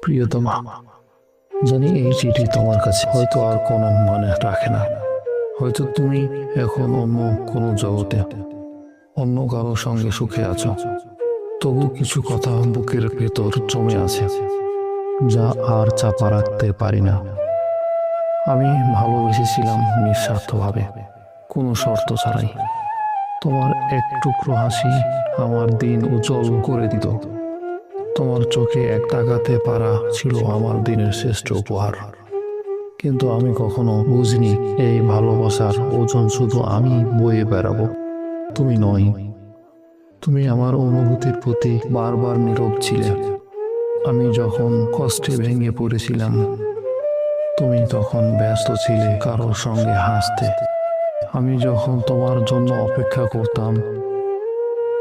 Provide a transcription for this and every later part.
প্রিয়তমা, জানি এই চিঠি তোমার কাছে হয়তো আর কোনো মানে রাখে না। হয়তো তুমি এখন অন্য কোনো জগতে, অন্য কারো সঙ্গে সুখে আছো। তবু কিছু কথা বুকের ভেতর জমে আছে, যা আর চাপা রাখতে পারি না। আমি ভালোবেসেছিলাম নিঃস্বার্থভাবে, কোনো শর্ত ছাড়াই। তোমার এক টুকরো হাসি আমার দিন উজ্জ্বল করে দিত। তোমার চোখে এক তাকাতে পারা ছিল আমার দিনের শ্রেষ্ঠ উপহার। কিন্তু আমি কখনো বুঝিনি এই ভালোবাসার ওজন শুধু আমি বয়ে বেড়াবো, তুমি নয়। তুমি আমার অনুভূতির প্রতি বারবার নীরব ছিলে। আমি যখন কষ্টে ভেঙে পড়েছিলাম, তুমি তখন ব্যস্ত ছিলে কারোর সঙ্গে হাসতে। আমি যখন তোমার জন্য অপেক্ষা করতাম,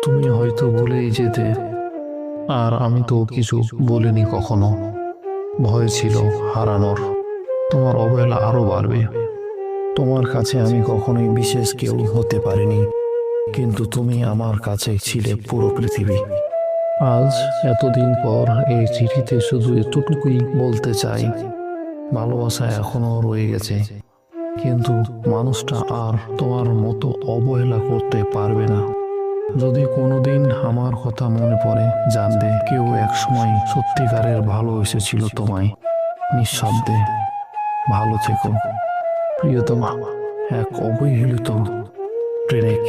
তুমি হয়তো ভুলেই যেতে। আর আমি তো কিছু বলিনি কখনো। ভয় ছিল হারানোর, তোমার অবহেলা আরো বাড়বে। তোমার কাছে আমি কখনোই বিশেষ কেউ হতে পারিনি, কিন্তু তুমি আমার কাছে ছিলে পুরো পৃথিবী। আজ এতদিন পর এই চিঠিতে শুধু এতটুকুই বলতে চাই, ভালোবাসা এখনো রয়ে গেছে, কিন্তু মানুষটা আর তোমার মতো অবহেলা করতে পারবে না। যদি কোনোদিন আমার কথা মনে পড়ে, জানবে কেউ একসময় সত্যিকারের ভালোবেসেছিল তোমায়। নিঃশব্দে ভালো থেকো প্রিয়তমা, এক অবহেলিত প্রেমিক।